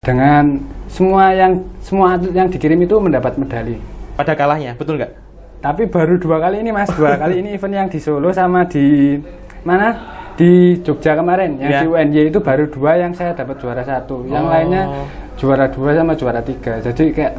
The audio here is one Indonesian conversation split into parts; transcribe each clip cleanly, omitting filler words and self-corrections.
Dengan semua atlet yang dikirim itu mendapat medali. Pada kalahnya, betul nggak? Tapi baru 2 kali ini Mas, 2 kali ini event yang di Solo sama di mana? Di Jogja kemarin, yang di UNY itu baru 2 yang saya dapat juara 1. Yang lainnya juara 2 sama juara 3. Jadi kayak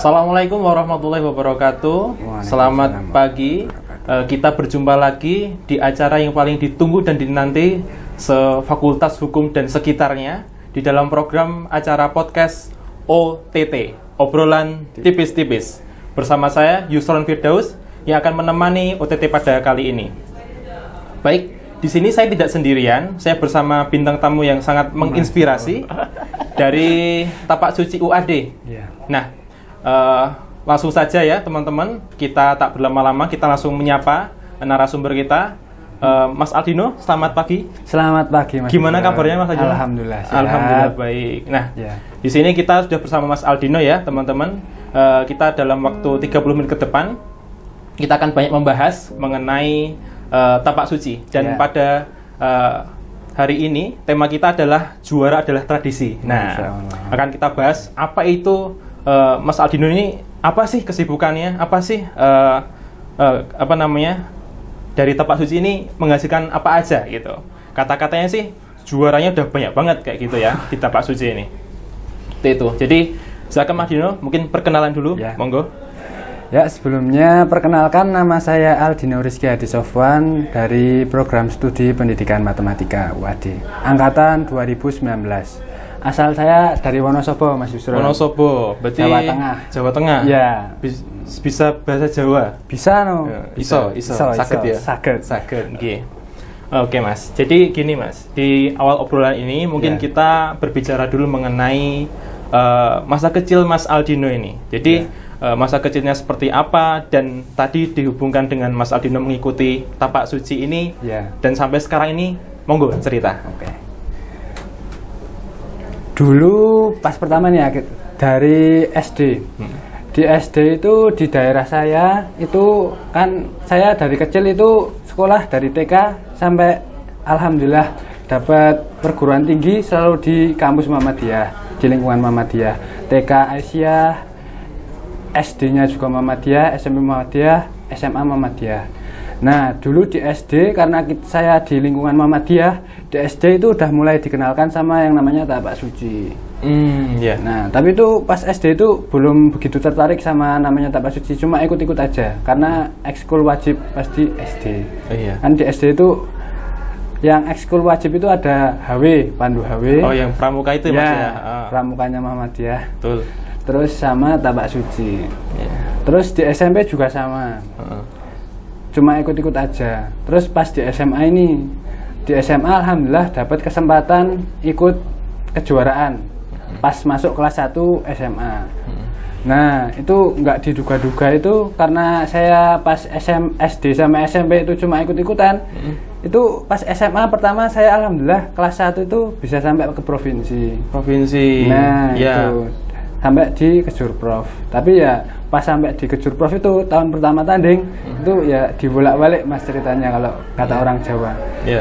Assalamualaikum warahmatullahi wabarakatuh. Selamat pagi. Kita berjumpa lagi di acara yang paling ditunggu dan dinanti se-Fakultas Hukum dan sekitarnya di dalam program acara podcast OTT, obrolan tipis-tipis. Bersama saya Yusron Firdaus yang akan menemani OTT pada kali ini. Baik, di sini saya tidak sendirian. Saya bersama bintang tamu yang sangat menginspirasi dari Tapak Suci UAD. Nah, langsung saja ya teman-teman, kita tak berlama-lama, kita langsung menyapa narasumber kita, Mas Aldino. Selamat pagi. Selamat pagi Mas. Gimana kabarnya Mas Aldino? Alhamdulillah sehat. Alhamdulillah baik. Nah, di sini kita sudah bersama Mas Aldino ya teman-teman. Kita dalam waktu 30 menit ke depan kita akan banyak membahas mengenai Tapak Suci. Dan pada hari ini tema kita adalah juara adalah tradisi. Nah, akan kita bahas apa itu Mas Aldino ini, apa sih kesibukannya, apa sih dari Tapak Suci ini menghasilkan apa aja gitu. Kata-katanya sih juaranya udah banyak banget kayak gitu ya di Tapak Suci ini. Itu. Jadi silakan Mas Aldino, mungkin perkenalan dulu, monggo. Ya, sebelumnya perkenalkan, nama saya Aldino Rizky Hadi Sofwan dari Program Studi Pendidikan Matematika UAD angkatan 2019. Asal saya dari Wonosobo, Mas Yusron. Wonosobo, berarti Jawa Tengah. Jawa Tengah. Ya. Bisa bahasa Jawa? Bisa no. Iso. Saged ya. Saged. Nggih. Oke, Mas. Jadi gini, Mas. Di awal obrolan ini mungkin kita berbicara dulu mengenai masa kecil Mas Aldino ini. Jadi masa kecilnya seperti apa, dan tadi dihubungkan dengan Mas Aldino mengikuti Tapak Suci ini dan sampai sekarang ini, monggo cerita. Oke. Dulu pas pertama nih dari SD. Di SD itu di daerah saya itu kan saya dari kecil itu sekolah dari TK sampai alhamdulillah dapat perguruan tinggi selalu di kampus Muhammadiyah, di lingkungan Muhammadiyah. TK Aisyah, SD-nya juga Muhammadiyah, SMP Muhammadiyah, SMA Muhammadiyah. Nah, dulu di SD karena saya di lingkungan Muhammadiyah, di SD itu udah mulai dikenalkan sama yang namanya Tapak Suci. Nah, tapi itu pas SD itu belum begitu tertarik sama namanya Tapak Suci, cuma ikut-ikut aja karena ekskul wajib pasti SD. Kan di SD itu yang ekskul wajib itu ada HW, pandu HW. Oh, yang pramuka itu maksudnya. Pramukanya Muhammadiyah. Betul. Terus sama Tapak Suci. Terus di SMP juga sama. Cuma ikut-ikut aja. Terus pas di SMA ini, di SMA alhamdulillah dapat kesempatan ikut kejuaraan pas masuk kelas 1 SMA. Nah, itu nggak diduga-duga itu karena saya pas SD sama SMP itu cuma ikut-ikutan. Itu pas SMA pertama saya alhamdulillah kelas 1 itu bisa sampai ke provinsi. Nah, itu sampai di Kejurprov. Tapi ya pas sampai di Kejurprov itu tahun pertama tanding itu ya dibolak-balik Mas ceritanya kalau kata orang Jawa.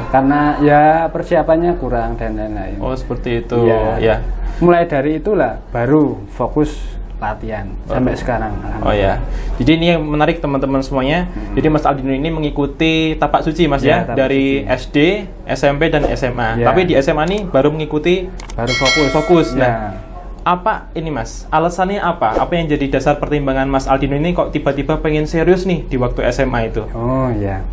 Karena ya persiapannya kurang dan lain-lain. Oh, seperti itu. Mulai dari itulah baru fokus latihan sampai sekarang. Oh ya. Jadi ini yang menarik teman-teman semuanya. Jadi Mas Aldino ini mengikuti Tapak Suci Mas dari SD, SMP dan SMA. Tapi di SMA ini baru mengikuti, baru fokus. Nah, apa ini Mas? Alasannya apa? Apa yang jadi dasar pertimbangan Mas Aldino ini kok tiba-tiba pengen serius nih di waktu SMA itu? Oh ya.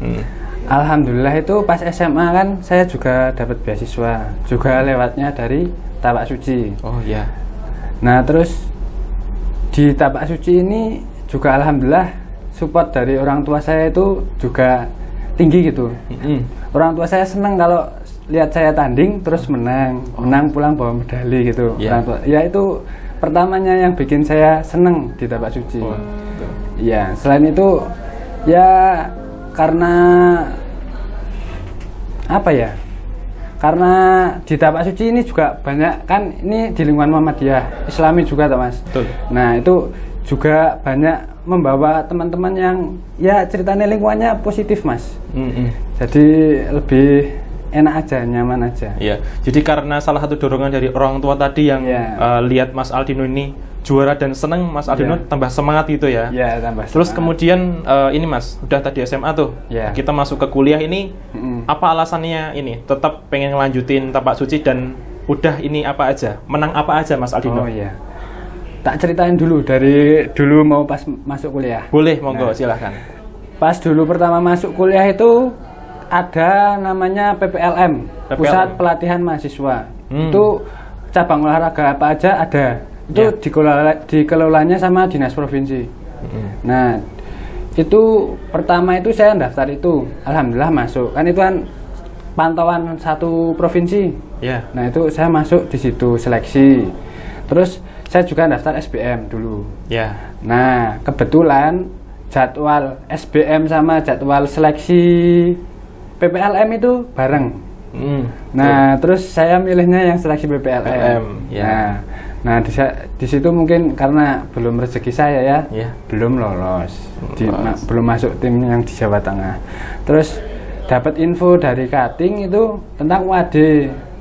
Alhamdulillah itu pas SMA kan saya juga dapat beasiswa, juga lewatnya dari Tapak Suci. Oh ya. Nah, terus di Tapak Suci ini juga alhamdulillah support dari orang tua saya itu juga tinggi gitu. Orang tua saya senang kalau lihat saya tanding terus menang pulang bawa medali gitu. Orang tua, ya itu pertamanya yang bikin saya seneng di Tapak Suci. Ya, selain itu ya karena apa ya? karena di Tapak Suci ini juga banyak kan, ini di lingkungan Muhammadiyah Islami juga toh Mas. Betul. Nah itu juga banyak membawa teman-teman yang ya ceritanya lingkungannya positif Mas. Jadi lebih enak aja, nyaman aja. Iya. Jadi karena salah satu dorongan dari orang tua tadi yang lihat Mas Aldino ini juara dan seneng, Mas Aldino tambah semangat gitu ya. Iya, tambah Terus semangat. kemudian ini Mas, udah tadi SMA tuh. Iya. Kita masuk ke kuliah ini, apa alasannya ini? Tetap pengen ngelanjutin Tapak Suci dan udah ini apa aja? Menang apa aja Mas Aldino? Oh iya. Tak ceritain dulu dari dulu mau pas masuk kuliah. Boleh, monggo silahkan. Pas dulu pertama masuk kuliah itu ada namanya PPLM, Pusat Pelatihan Mahasiswa. Itu cabang olahraga apa aja ada. Itu dikelolanya sama dinas provinsi. Nah, itu pertama itu saya daftar itu, alhamdulillah masuk. Kan itu kan pantauan satu provinsi. Nah, itu saya masuk di situ seleksi. Terus saya juga daftar SBM dulu. Nah, kebetulan jadwal SBM sama jadwal seleksi PPLM itu bareng. Nah, terus saya milihnya yang seleksi PPLM. Nah, di situ mungkin karena belum rezeki saya ya, belum lolos, belum masuk tim yang di Jawa Tengah. Terus dapat info dari Kating itu tentang UAD.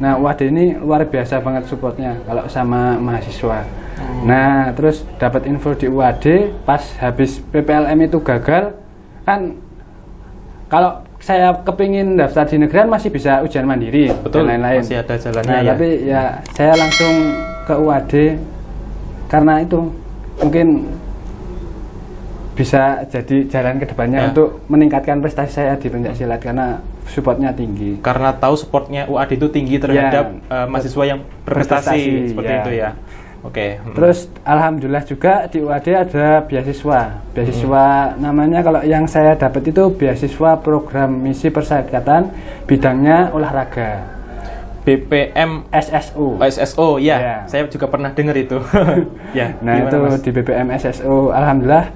Nah, UAD ini luar biasa banget supportnya kalau sama mahasiswa. Nah, terus dapat info di UAD pas habis PPLM itu gagal kan. Kalau saya kepingin daftar di negeri masih bisa ujian mandiri. Betul, dan lain-lain. masih ada jalannya. Nah, tapi ya saya langsung ke UAD karena itu mungkin bisa jadi jalan kedepannya untuk meningkatkan prestasi saya di pencaksilat karena supportnya tinggi. Karena tahu supportnya UAD itu tinggi terhadap mahasiswa yang berprestasi seperti itu ya. Oke. Terus alhamdulillah juga di UAD ada beasiswa namanya, kalau yang saya dapat itu beasiswa program misi perserikatan bidangnya olahraga. BPM SSO. SSO ya. Saya juga pernah dengar itu. Nah, itu Mas? Di BPM SSO alhamdulillah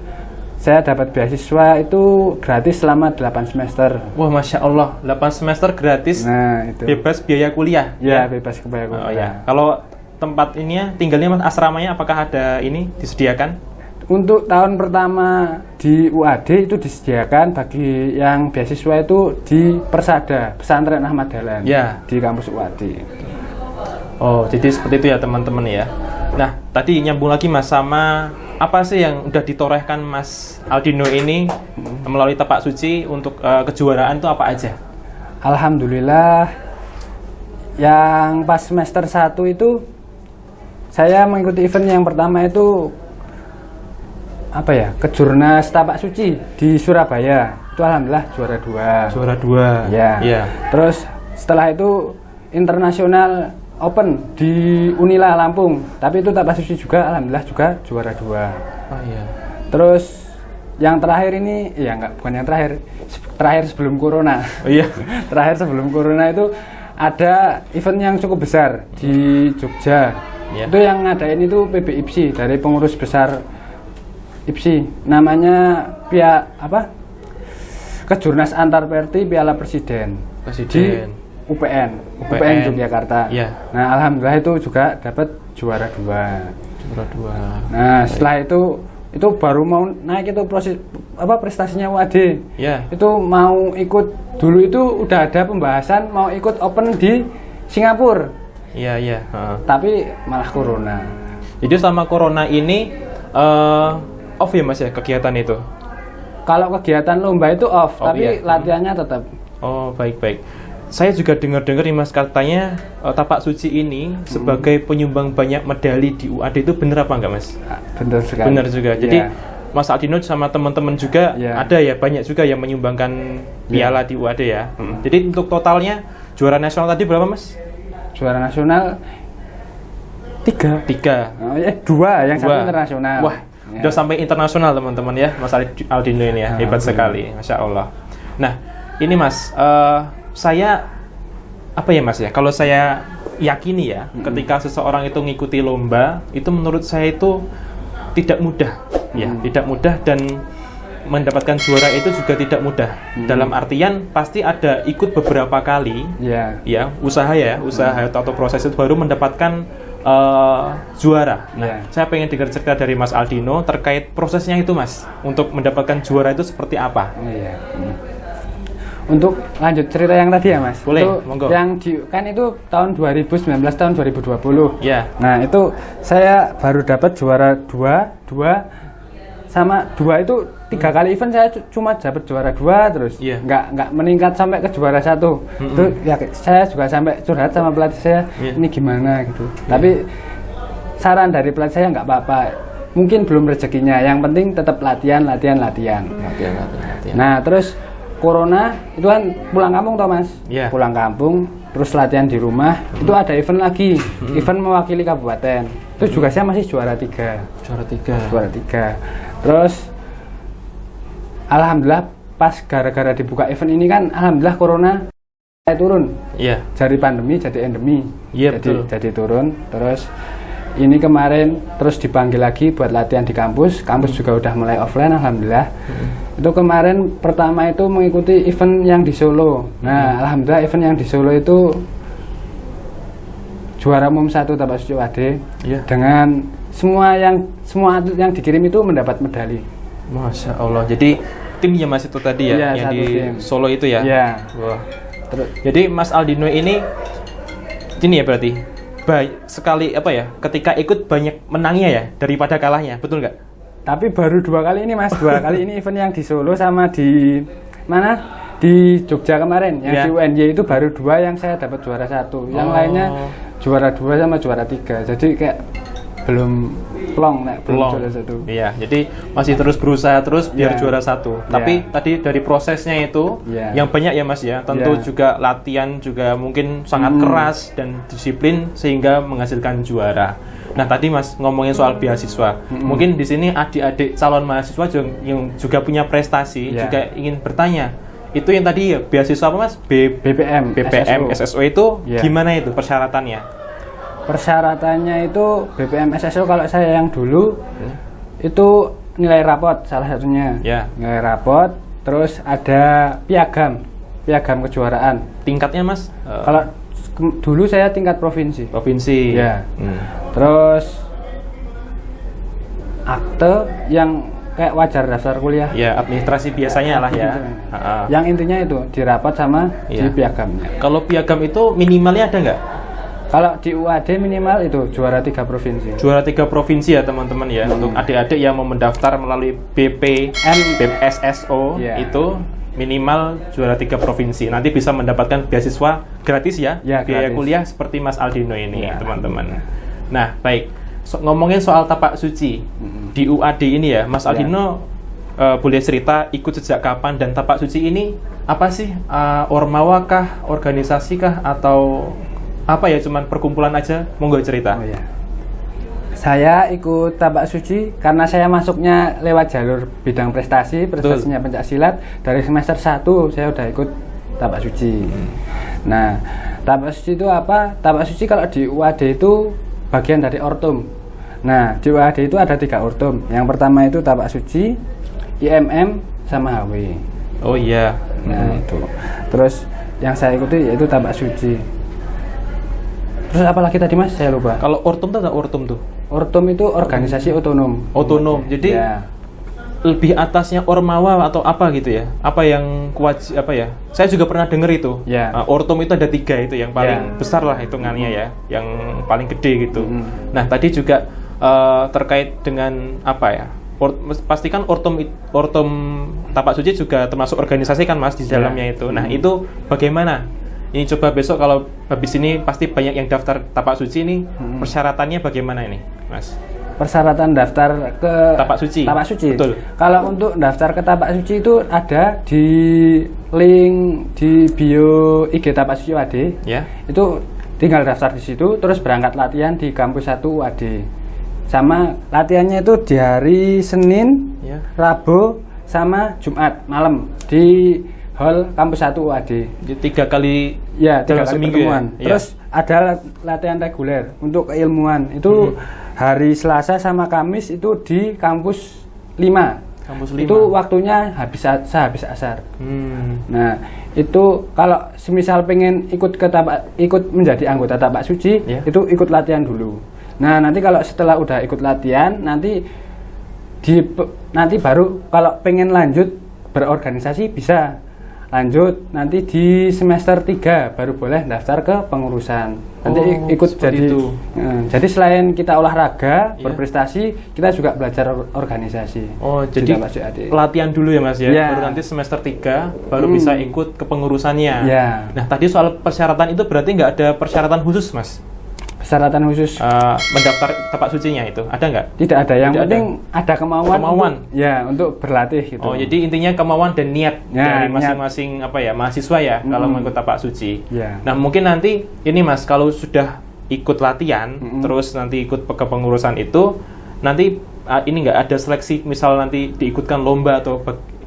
saya dapat beasiswa itu gratis selama 8 semester. Wah, Masya Allah, 8 semester gratis. Nah, itu. Bebas biaya kuliah. Bebas biaya kuliah. Oh ya. Kalau tempat ininya, tinggalnya Mas, asramanya apakah ada ini disediakan? Untuk tahun pertama di UAD itu disediakan, bagi yang beasiswa itu di Persada, Pesantren Ahmad Dahlan, di kampus UAD. Oh, jadi seperti itu ya teman-teman ya. Nah, tadi nyambung lagi Mas sama apa sih yang udah ditorehkan Mas Aldino ini melalui Tapak Suci untuk kejuaraan itu apa aja? Alhamdulillah, yang pas semester 1 itu saya mengikuti event yang pertama itu Kejurnas Tapak Suci di Surabaya. Itu alhamdulillah juara 2. Juara 2. Ya. Terus setelah itu internasional open di Unila Lampung. Tapi itu Tapak Suci juga alhamdulillah juga juara 2. Oh iya. Terus yang terakhir ini bukan yang terakhir sebelum corona. Oh iya. Terakhir sebelum corona itu ada event yang cukup besar di Jogja. Itu yang ngadain itu PB IPSI dari pengurus besar IPSI, namanya Kejurnas Antar Perti Piala Presiden di UPN Yogyakarta. Nah, alhamdulillah itu juga dapat juara 2. Nah, setelah itu baru mau naik itu prestasinya UAD. Itu mau ikut, dulu itu udah ada pembahasan mau ikut open di Singapura. Tapi malah corona. Jadi selama corona ini off ya Mas ya kegiatan itu? Kalau kegiatan lomba itu off, tapi latihannya tetap. Oh, baik-baik. Saya juga dengar-dengar nih Mas, katanya Tapak Suci ini sebagai penyumbang banyak medali di UAD itu benar apa enggak Mas? Benar sekali. Benar juga. Jadi Mas Aldino sama teman-teman juga ada ya, banyak juga yang menyumbangkan piala di UAD ya. Jadi untuk totalnya juara nasional tadi berapa Mas? Juara nasional 3. 2, yang 1 internasional. Wah, udah sampai internasional teman-teman ya, Mas Aldino ini ya, hebat sekali, Masya Allah. Nah, ini Mas, saya Mas ya, kalau saya yakini ya, ketika seseorang itu ngikuti lomba, itu menurut saya itu tidak mudah, tidak mudah, dan mendapatkan juara itu juga tidak mudah. Dalam artian pasti ada ikut beberapa kali, ya usaha atau proses itu baru mendapatkan juara. Nah, saya pengen dengar cerita dari Mas Aldino terkait prosesnya itu, Mas, untuk mendapatkan juara itu seperti apa? Untuk lanjut cerita yang tadi ya, Mas. Boleh, itu monggo. Kan itu tahun 2019, tahun 2020. Ya. Nah, itu saya baru dapat juara 2 sama 2 itu 3 kali event saya cuma dapat juara 2 terus. Nggak meningkat sampai ke juara 1. Itu ya saya juga sampai curhat sama pelatih saya, ini gimana gitu. Tapi saran dari pelatih saya nggak apa-apa. Mungkin belum rezekinya, yang penting tetap latihan. Nah, terus Corona itu kan pulang kampung toh, Mas. Pulang kampung terus latihan di rumah. Itu ada event lagi, event mewakili kabupaten. Itu juga saya masih juara 3. Juara 3. Terus alhamdulillah pas gara-gara dibuka event ini kan alhamdulillah Corona turun. Dari pandemi jadi endemi. Jadi turun. Terus ini kemarin terus dipanggil lagi buat latihan di kampus juga udah mulai offline alhamdulillah. Itu kemarin pertama itu mengikuti event yang di Solo. Nah, alhamdulillah event yang di Solo itu juara umum 1 Tapak Suci UAD. Dengan semua atlet yang dikirim itu mendapat medali. Masya Allah. Jadi timnya Mas itu tadi ya, yang di Solo itu ya. Wah. Jadi Mas Aldino ini ya berarti baik sekali ketika ikut banyak menangnya ya daripada kalahnya, betul nggak? Tapi baru 2 kali ini, Mas. 2 kali ini event yang di Solo sama di mana? Di Jogja kemarin. Yang di UNY itu baru 2 yang saya dapat juara 1. Yang lainnya juara 2 sama juara 3. Jadi kayak belum plong juara 1. Iya, jadi masih terus berusaha biar juara 1. Tapi tadi dari prosesnya itu yang banyak ya, Mas ya. Tentu juga latihan juga mungkin sangat keras dan disiplin sehingga menghasilkan juara. Nah, tadi Mas ngomongin soal beasiswa. Mungkin di sini adik-adik calon mahasiswa yang juga punya prestasi juga ingin bertanya. Itu yang tadi ya beasiswa apa, Mas? BPM SSO itu gimana itu persyaratannya? Persyaratannya itu BPM SSO kalau saya yang dulu itu nilai rapot salah satunya. Nilai rapot, terus ada piagam kejuaraan. Tingkatnya, Mas? Kalau dulu saya tingkat provinsi. Terus akte yang kayak wajar daftar kuliah. Administrasi biasanya lah ya. Yang intinya itu di rapot sama di piagamnya. Kalau piagam itu minimalnya ada nggak? Kalau di UAD minimal itu juara 3 provinsi. Juara 3 provinsi ya teman-teman ya. Untuk adik-adik yang mau mendaftar melalui BPM SSO itu minimal juara 3 provinsi. Nanti bisa mendapatkan beasiswa gratis ya, biaya kuliah seperti Mas Aldino ini teman-teman. Nah, baik. Ngomongin soal Tapak Suci di UAD ini ya, Mas Aldino boleh cerita ikut sejak kapan dan Tapak Suci ini apa sih? Ormawa kah, organisasi kah, atau apa ya, cuman perkumpulan aja? Monggo cerita. Saya ikut Tapak Suci karena saya masuknya lewat jalur bidang prestasinya pencaksilat. Dari semester 1 saya udah ikut Tapak Suci. Nah, Tapak Suci itu apa? Tapak Suci kalau di UAD itu bagian dari Ortum. Nah, di UAD itu ada 3 Ortum. Yang pertama itu Tapak Suci, IMM, sama HW. Oh iya. Nah, itu. Terus yang saya ikuti yaitu Tapak Suci. Terus apa lagi tadi, Mas? Saya lupa. Kalau Ortum itu ada Ortum tuh? Ortum itu organisasi otonom. Jadi lebih atasnya Ormawa atau apa gitu ya? Apa yang saya juga pernah dengar itu. Ortum itu ada 3 itu yang paling besar lah hitungannya ya, yang paling gede gitu. Nah, tadi juga terkait dengan apa ya? Pastikan Ortum Tapak Suci juga termasuk organisasi kan, Mas, di dalamnya itu. Nah, itu bagaimana? Ini coba besok kalau habis ini pasti banyak yang daftar Tapak Suci ini. Persyaratannya bagaimana ini, Mas? Persyaratan daftar ke Tapak Suci. Betul. Kalau untuk daftar ke Tapak Suci itu ada di link di bio IG Tapak Suci UAD. Itu tinggal daftar di situ, terus berangkat latihan di kampus 1 UAD. Sama latihannya itu di hari Senin, Rabu, sama Jumat malam di hall kampus 1 UAD. Jadi 3 kali dalam seminggu pertemuan. Terus ada latihan reguler untuk keilmuan. Itu hari Selasa sama Kamis itu di kampus 5. Kampus 5. Itu waktunya sehabis asar. Nah, itu kalau semisal pengen ikut menjadi anggota tapak suci, itu ikut latihan dulu. Nah, nanti kalau setelah udah ikut latihan, nanti baru kalau pengen lanjut berorganisasi bisa lanjut nanti di semester 3 baru boleh daftar ke pengurusan. Nanti ikut jadi itu. Jadi selain kita olahraga, berprestasi, kita juga belajar organisasi. Jadi latihan dulu ya Mas ya. Baru nanti semester 3 baru bisa ikut ke pengurusannya. Nah, tadi soal persyaratan itu berarti nggak ada persyaratan khusus Mas? Persyaratan khusus mendaftar tapak sucinya itu ada nggak? Tidak ada, yang penting ada kemauan untuk berlatih gitu. Jadi intinya kemauan dan niat dari masing-masing mahasiswa ya kalau mau ikut tapak suci. Nah, mungkin nanti ini Mas, kalau sudah ikut latihan terus nanti ikut ke pengurusan itu, nanti ini nggak ada seleksi, misal nanti diikutkan lomba atau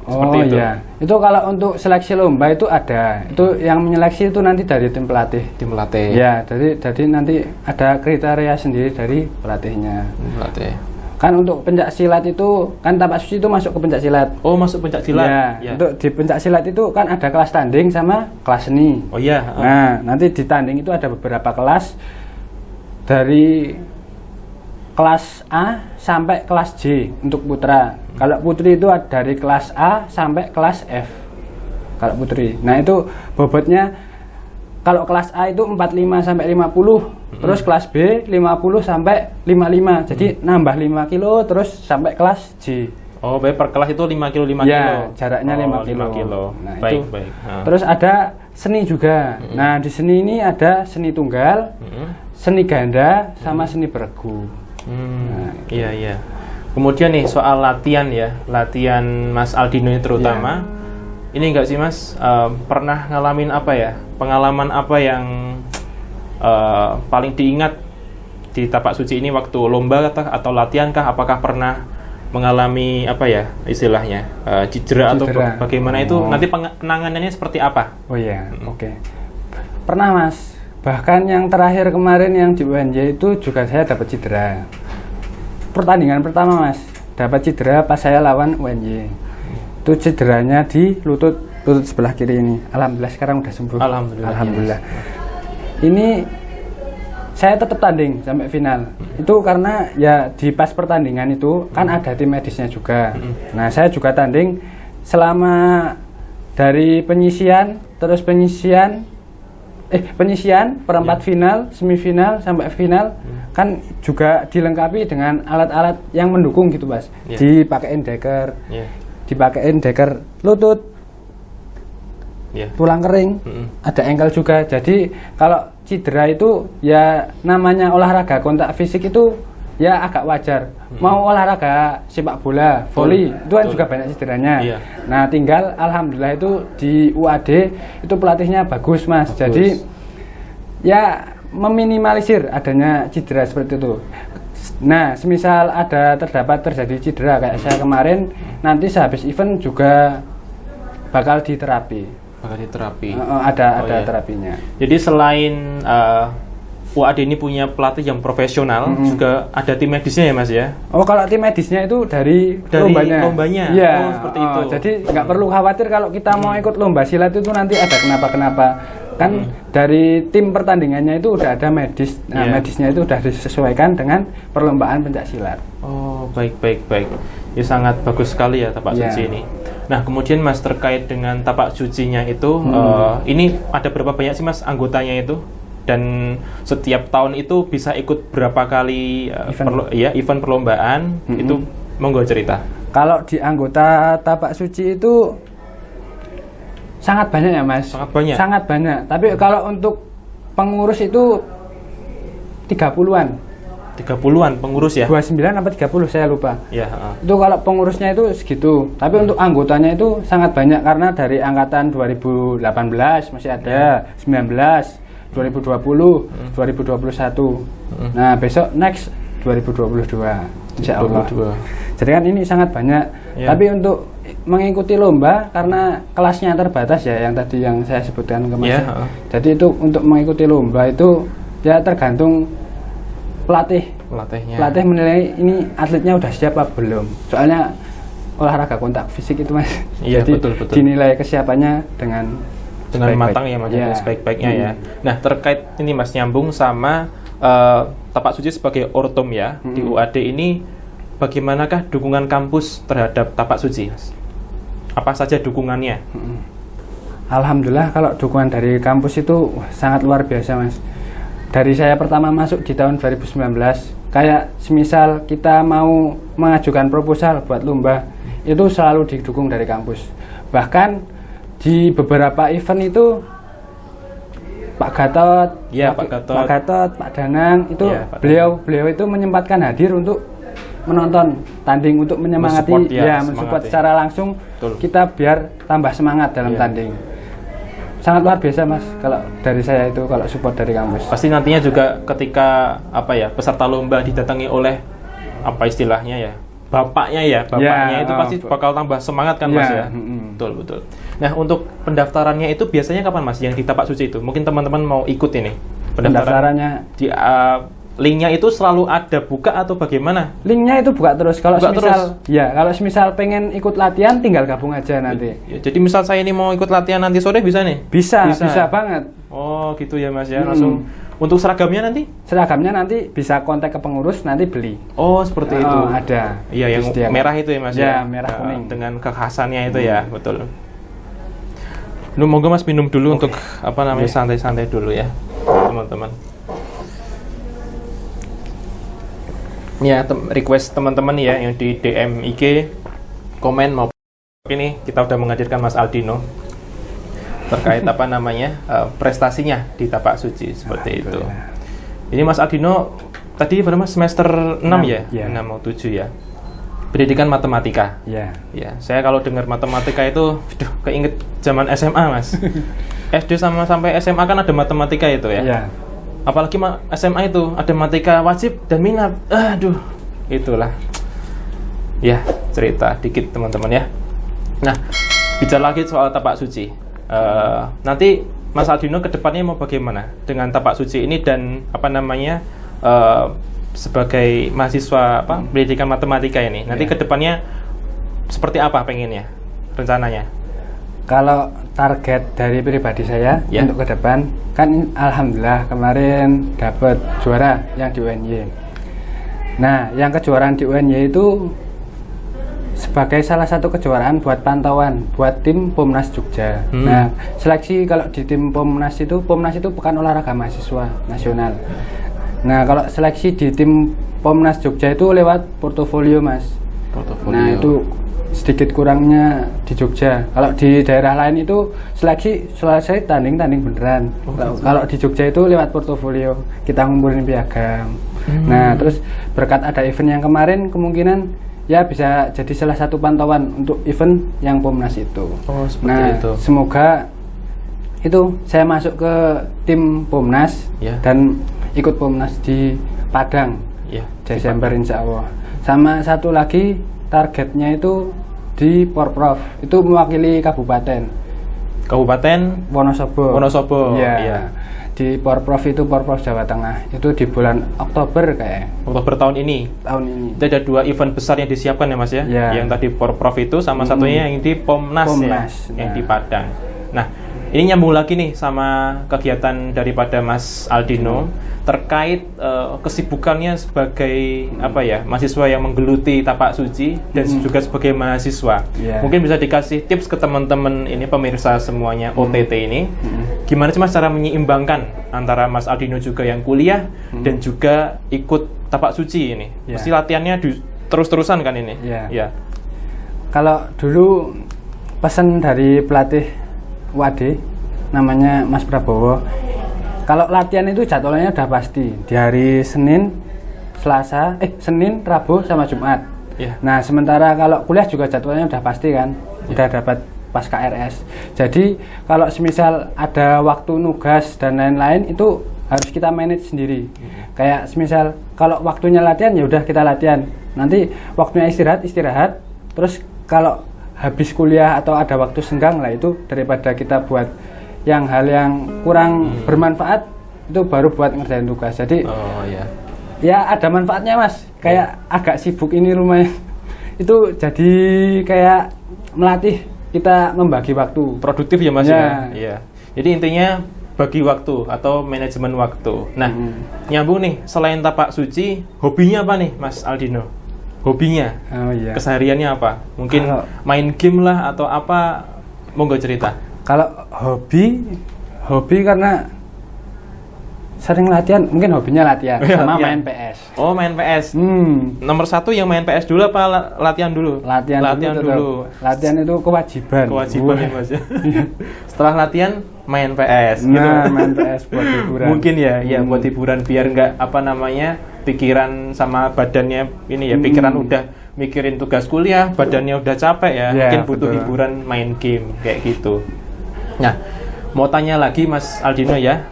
seperti itu. Itu kalau untuk seleksi lomba itu ada. Itu yang menyeleksi itu nanti dari tim pelatih. Tim pelatih. Jadi nanti ada kriteria sendiri dari pelatihnya. Pelatih. Kan untuk pencak silat itu kan tapak suci itu masuk ke pencak silat. Masuk pencak silat. Untuk di pencak silat itu kan ada kelas tanding sama kelas seni. Nah, nanti di tanding itu ada beberapa kelas dari kelas A sampai kelas J untuk putra. Kalau putri itu dari kelas A sampai kelas F. Kalau putri. Nah, itu bobotnya kalau kelas A itu 45 sampai 50, terus kelas B 50 sampai 55. Jadi nambah 5 kilo terus sampai kelas J. Baik, per kelas itu 5 kilo 5 kilo. Jaraknya 5 kilo. Nah, baik. Terus ada seni juga. Nah, di seni ini ada seni tunggal, seni ganda sama seni beregu. Iya. Kemudian nih soal latihan latihan Mas Aldino ini terutama, ini enggak sih Mas pernah ngalamin pengalaman apa yang paling diingat di tapak suci ini waktu lomba atau latihan kah? Apakah pernah mengalami istilahnya cedera atau bagaimana itu? Nanti penanganannya seperti apa? Oke. Pernah Mas. Bahkan yang terakhir kemarin yang di UNJ itu juga saya dapat cedera. Pertandingan pertama Mas, dapat cedera pas saya lawan UNJ. Itu cederanya di lutut sebelah kiri ini. Alhamdulillah sekarang udah sembuh. Alhamdulillah. Ini saya tetap tanding sampai final. Itu karena di pas pertandingan itu kan ada tim medisnya juga. Nah, saya juga tanding selama dari penyisian, perempat final, semifinal sampai final kan juga dilengkapi dengan alat-alat yang mendukung gitu Mas. Dipakein deker lutut, tulang kering, ada ankle juga. Jadi kalau cedera itu namanya olahraga kontak fisik itu agak wajar. Mau olahraga sepak bola, voli, itu kan juga banyak cederanya. Nah, tinggal alhamdulillah itu di UAD itu pelatihnya bagus Mas. Jadi meminimalisir adanya cedera seperti itu. Nah, semisal terjadi cedera kayak saya kemarin, nanti sehabis event juga bakal diterapi. Ada terapinya. Jadi selain UAD ini punya pelatih yang profesional, juga ada tim medisnya ya Mas ya? Kalau tim medisnya itu dari lombanya. Seperti itu. Jadi nggak perlu khawatir kalau kita mau ikut lomba silat itu nanti ada kenapa-kenapa. Kan dari tim pertandingannya itu udah ada medis. Nah, medisnya itu udah disesuaikan dengan perlombaan pencak silat. Baik. Ya, sangat bagus sekali ya tapak suci ini. Nah, kemudian Mas terkait dengan tapak sucinya itu, ini ada berapa banyak sih Mas anggotanya itu? Dan setiap tahun itu bisa ikut berapa kali event perlombaan? Itu monggo cerita. Kalau di anggota tapak suci itu sangat banyak ya Mas. Sangat banyak. Tapi kalau untuk pengurus itu 30-an. 30-an pengurus ya? 29 apa 30 saya lupa. Itu kalau pengurusnya itu segitu. Tapi untuk anggotanya itu sangat banyak karena dari angkatan 2018 masih ada, 19, 2020, 2021. Nah, besok next 2022 insya Allah. Jadi kan ini sangat banyak. Tapi untuk mengikuti lomba karena kelasnya terbatas yang tadi yang saya sebutkan ke Mas. Jadi itu untuk mengikuti lomba itu tergantung pelatihnya. Pelatih menilai ini atletnya udah siap apa belum. Soalnya olahraga kontak fisik itu Mas. Iya, Jadi betul. dinilai kesiapannya dengan matang ya Mas, sebaik-baiknya ya. Nah, terkait ini Mas, nyambung sama Tapak Suci sebagai ortom ya di UAD ini, bagaimanakah dukungan kampus terhadap Tapak Suci Mas? Apa saja dukungannya? Alhamdulillah kalau dukungan dari kampus itu sangat luar biasa Mas. Dari saya pertama masuk di tahun 2019, kayak semisal kita mau mengajukan proposal buat lomba, itu selalu didukung dari kampus. Bahkan di beberapa event itu Pak Gatot, Pak Danang itu beliau itu menyempatkan hadir untuk menonton tanding, untuk menyemangati, mensupport secara langsung. Betul. Kita biar tambah semangat dalam tanding. Sangat luar biasa Mas kalau dari saya itu, kalau support dari kampus. Pasti nantinya juga ketika peserta lomba didatangi oleh istilahnya ya, bapaknya itu pasti bakal tambah semangat kan Mas ya. Betul. Nah, untuk pendaftarannya itu biasanya kapan Mas yang di Tapak Suci itu? Mungkin teman-teman mau ikut ini pendaftarannya di linknya itu selalu ada buka atau bagaimana? Linknya itu buka terus. Kalau semisal pengen ikut latihan, tinggal gabung aja nanti. Ya, jadi misal saya ini mau ikut latihan nanti sore bisa nih? Bisa banget. Oh gitu ya Mas ya, langsung. Untuk seragamnya nanti? Seragamnya nanti bisa kontak ke pengurus, nanti beli. Oh seperti itu. Ada. Iya, yang merah itu ya Mas ya? Merah kuning. Dengan kekhasannya itu ya, betul. Monggo Mas minum dulu untuk santai-santai dulu ya, teman-teman. Ya, request teman-teman ya yang di DM IG, komen maupun ini kita udah menghadirkan Mas Aldino terkait prestasinya di Tapak Suci seperti itu. Ini Mas Aldino tadi berapa semester 6 ya? 6 mau 7 ya. Pendidikan matematika. Ya, saya kalau dengar matematika itu keinget zaman SMA Mas. SD sampai SMA kan ada matematika itu ya. Iya. Apalagi SMA itu ada matematika wajib dan minat. Aduh, itulah. Ya, cerita dikit teman-teman ya. Nah, bicara lagi soal Tapak Suci. Nanti Mas Aldino kedepannya mau bagaimana dengan Tapak Suci ini dan sebagai mahasiswa pendidikan matematika ini. Nanti kedepannya seperti apa pengennya, rencananya? Kalau target dari pribadi saya untuk ke depan, kan alhamdulillah kemarin dapat juara yang di UNY. Nah, yang kejuaraan di UNY itu sebagai salah satu kejuaraan buat pantauan buat tim Pomnas Jogja. Nah, seleksi kalau di tim Pomnas itu Pekan Olahraga Mahasiswa Nasional. Nah, kalau seleksi di tim Pomnas Jogja itu lewat portofolio Mas. Nah, itu sedikit kurangnya di Jogja. Kalau di daerah lain itu seleksi selesai tanding beneran. Kalau di Jogja itu lewat portofolio, kita ngumpulin piagam. Nah, terus berkat ada event yang kemarin, kemungkinan ya bisa jadi salah satu pantauan untuk event yang Pomnas itu. Itu. Semoga itu saya masuk ke tim Pomnas dan ikut Pomnas di Padang Desember insya Allah. Sama satu lagi targetnya itu di Porprov, itu mewakili Kabupaten Wonosobo. Iya. Di Porprov itu Porprov Jawa Tengah. Itu di bulan Oktober Oktober tahun ini. Itu ada 2 event besar yang disiapkan ya Mas ya. Yang tadi Porprov itu sama satunya yang di Pomnas. Yang di Padang. Nah, ini nyambung lagi nih sama kegiatan daripada Mas Aldino terkait kesibukannya sebagai mahasiswa yang menggeluti Tapak Suci dan juga sebagai mahasiswa. Mungkin bisa dikasih tips ke teman-teman ini pemirsa semuanya OTT ini. Gimana sih Mas cara menyeimbangkan antara Mas Aldino juga yang kuliah dan juga ikut Tapak Suci ini? Mesti latihannya terus-terusan kan ini? Iya. Kalau dulu pesan dari pelatih UAD namanya Mas Prabowo, kalau latihan itu jadwalnya udah pasti di hari Senin, Rabu sama Jumat. Nah, sementara kalau kuliah juga jadwalnya udah pasti kan, udah dapat pas KRS. Jadi kalau semisal ada waktu nugas dan lain-lain itu harus kita manage sendiri. Kayak semisal kalau waktunya latihan ya udah kita latihan. Nanti waktunya istirahat. Terus kalau habis kuliah atau ada waktu senggang lah, itu daripada kita buat hal yang kurang bermanfaat, itu baru buat ngerjain tugas. Jadi ya ada manfaatnya Mas, kayak agak sibuk ini rumahnya. itu jadi kayak melatih kita membagi waktu. Produktif ya Mas ya. Iya. Jadi intinya bagi waktu atau manajemen waktu. Nah, nyambung nih, selain tapak suci, hobinya apa nih Mas Aldino? Hobinya? Oh iya. Kesehariannya apa? Mungkin main game lah atau apa? Monggo cerita. Kalau hobi karena sering latihan, mungkin hobinya latihan sama main PS. Oh, main PS. Nomor 1 yang main PS dulu apa latihan dulu? Latihan dulu. Latihan itu kewajiban. Kewajiban ya Mas ya. Setelah latihan main PS nah, gitu. Main PS buat hiburan. Mungkin ya buat hiburan biar nggak pikiran sama badannya ini ya, pikiran udah mikirin tugas kuliah, badannya udah capek ya, mungkin butuh hiburan main game kayak gitu. Nah, mau tanya lagi Mas Aldino ya.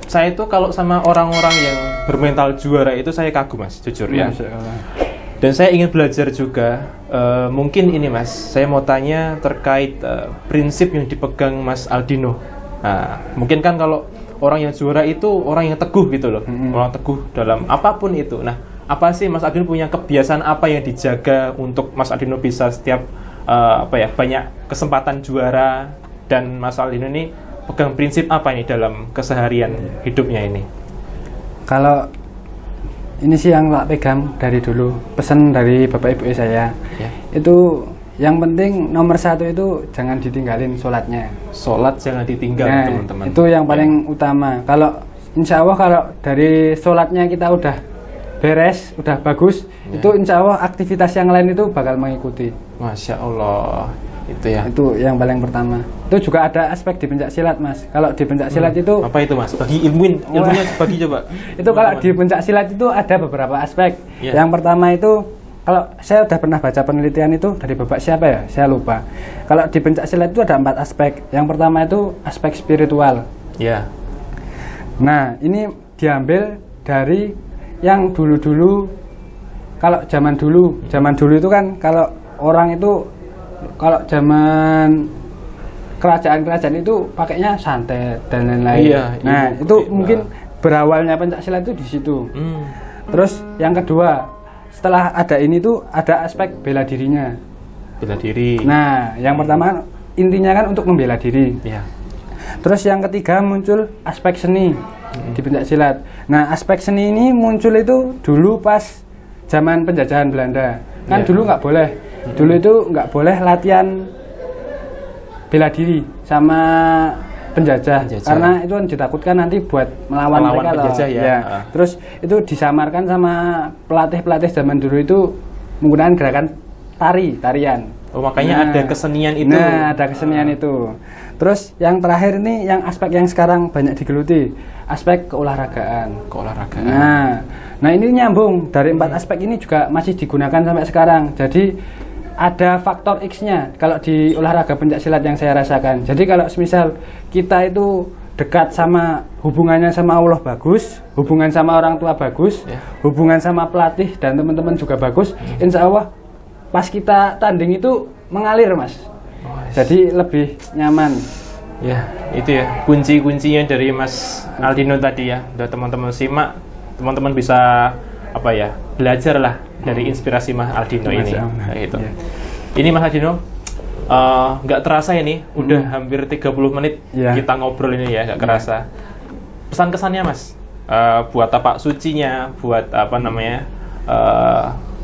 Saya itu kalau sama orang-orang yang bermental juara itu saya kagum Mas, jujur ya. Dan saya ingin belajar juga. Mungkin ini Mas, saya mau tanya terkait prinsip yang dipegang Mas Aldino. Nah, mungkin kan kalau orang yang juara itu orang yang teguh gitu loh, orang teguh dalam apapun itu. Nah, apa sih Mas Aldino punya kebiasaan apa yang dijaga untuk Mas Aldino bisa setiap banyak kesempatan juara, dan Mas Aldino ini pegang prinsip apa nih dalam keseharian hidupnya ini? Kalau ini sih yang tak pegang dari dulu, pesan dari bapak ibu saya, itu yang penting nomor 1 itu jangan ditinggalin sholatnya. Sholat jangan ditinggal teman-teman. Itu yang paling utama. Kalau insya Allah kalau dari sholatnya kita udah beres, udah bagus, itu insya Allah aktivitas yang lain itu bakal mengikuti. Masya Allah. Itu ya. Itu yang paling pertama. Itu juga ada aspek di pencak silat Mas. Kalau di pencak silat itu apa itu Mas? Bagi ilmunya bagi coba. Itu kalau di pencak silat itu ada beberapa aspek. Yang pertama itu, kalau saya udah pernah baca penelitian itu dari bapak siapa ya? Saya lupa. Kalau di pencak silat itu ada 4 aspek. Yang pertama itu aspek spiritual. Ya. Nah, ini diambil dari yang dulu-dulu. Kalau zaman dulu itu kan kalau orang itu, kalau zaman kerajaan-kerajaan itu pakainya santet dan lain-lain. Nah, itu mungkin berawalnya pencak silat itu di situ. Terus yang kedua, setelah ada ini tuh ada aspek bela dirinya. Bela diri. Nah, yang pertama intinya kan untuk membela diri. Terus yang ketiga muncul aspek seni di pencak silat. Nah, aspek seni ini muncul itu dulu pas zaman penjajahan Belanda. Kan dulu nggak boleh. Dulu itu nggak boleh latihan bela diri sama penjajah. Karena itu kan ditakutkan nanti buat melawan mereka penjajah Terus itu disamarkan sama pelatih-pelatih zaman dulu itu menggunakan gerakan tarian. Oh, makanya ada kesenian itu. Nah, ada kesenian itu. Terus yang terakhir ini yang aspek yang sekarang banyak digeluti, aspek keolahragaan. Nah ini nyambung dari 4 aspek ini juga masih digunakan sampai sekarang. Jadi ada faktor X-nya kalau di olahraga pencak silat yang saya rasakan. Jadi kalau misal kita itu dekat sama hubungannya sama Allah bagus, hubungan sama orang tua bagus, hubungan sama pelatih dan teman-teman juga bagus, insya Allah pas kita tanding itu mengalir Mas. Jadi lebih nyaman. Ya, itu ya kunci-kuncinya dari Mas Aldino tadi ya. Udah teman-teman simak, teman-teman bisa belajar lah dari inspirasi Mas Aldino ini. Gitu. Ini Mas Aldino, nggak terasa ini udah hampir 30 menit kita ngobrol ini ya, nggak kerasa. Pesan kesannya Mas, buat tapak sucinya, buat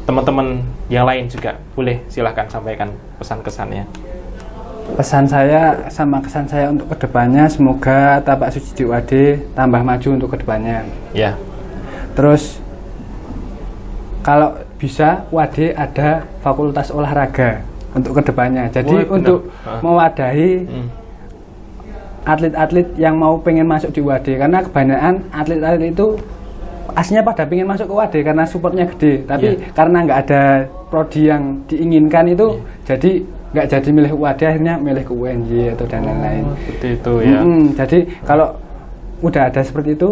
teman-teman yang lain juga, boleh silahkan sampaikan pesan kesannya. Pesan saya sama kesan saya untuk kedepannya, semoga tapak suci di UAD tambah maju untuk kedepannya. Terus kalau bisa UAD ada fakultas olahraga untuk kedepannya. Jadi untuk mewadahi atlet-atlet yang mau pengen masuk di UAD, karena kebanyakan atlet-atlet itu aslinya pada pengen masuk ke UAD karena supportnya gede, tapi karena nggak ada prodi yang diinginkan itu, jadi nggak jadi milih UAD, akhirnya milih ke UNJ atau dan lain-lain. Seperti itu ya. Jadi kalau udah ada seperti itu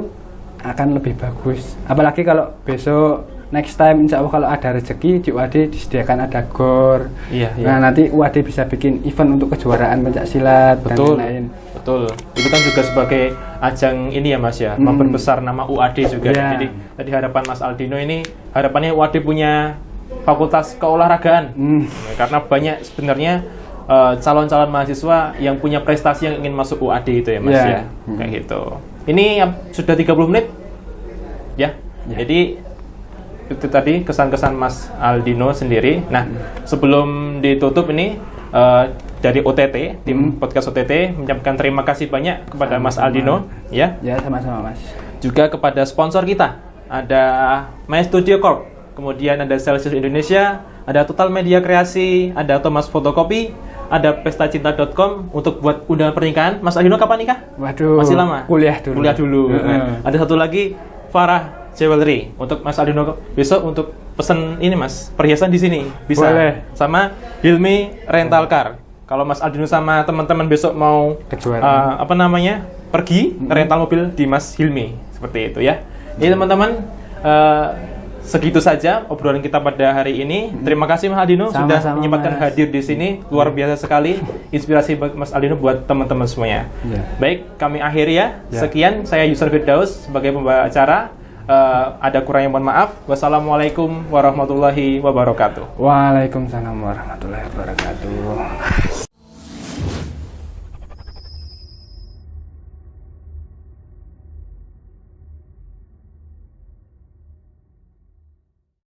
akan lebih bagus. Apalagi kalau besok next time insya Allah kalau ada rezeki di UAD disediakan ada GOR. Nah nanti UAD bisa bikin event untuk kejuaraan pencak silat dan lain-lain. Betul. Itu kan juga sebagai ajang ini ya Mas ya, memperbesar nama UAD juga. Jadi tadi harapan Mas Aldino ini, harapannya UAD punya Fakultas Keolahragaan. Karena banyak sebenarnya calon-calon mahasiswa yang punya prestasi yang ingin masuk UAD itu ya Mas ya. Kayak gitu. Ini sudah 30 menit. Ya. Jadi itu tadi kesan-kesan Mas Aldino sendiri. Nah, sebelum ditutup ini dari OTT, tim podcast OTT menyampaikan terima kasih banyak kepada Mas Aldino ya. Ya, sama-sama Mas. Juga kepada sponsor kita, ada My Studio Corp, kemudian ada Celsius Indonesia, ada Total Media Kreasi, ada Thomas Fotokopi, ada pestacinta.com untuk buat undangan pernikahan. Mas Aldino kapan nikah? Waduh, masih lama? Kuliah dulu. Nah, ada satu lagi, Farah Jewelry, untuk Mas Aldino besok untuk pesen ini Mas, perhiasan di sini bisa. Boleh. Sama Hilmi Rental Car. Kalau Mas Aldino sama teman-teman besok mau pergi ke rental mobil di Mas Hilmi, seperti itu ya. Jadi teman-teman, segitu saja obrolan kita pada hari ini. Terima kasih Mas Aldino sudah menyempatkan hadir di sini, luar biasa sekali, inspirasi Mas Aldino buat teman-teman semuanya. Baik, kami akhiri ya. Sekian, saya Yusuf Firdaus sebagai pembawa acara. Ada kurangnya mohon maaf. Wassalamualaikum warahmatullahi wabarakatuh. Waalaikumsalam warahmatullahi wabarakatuh.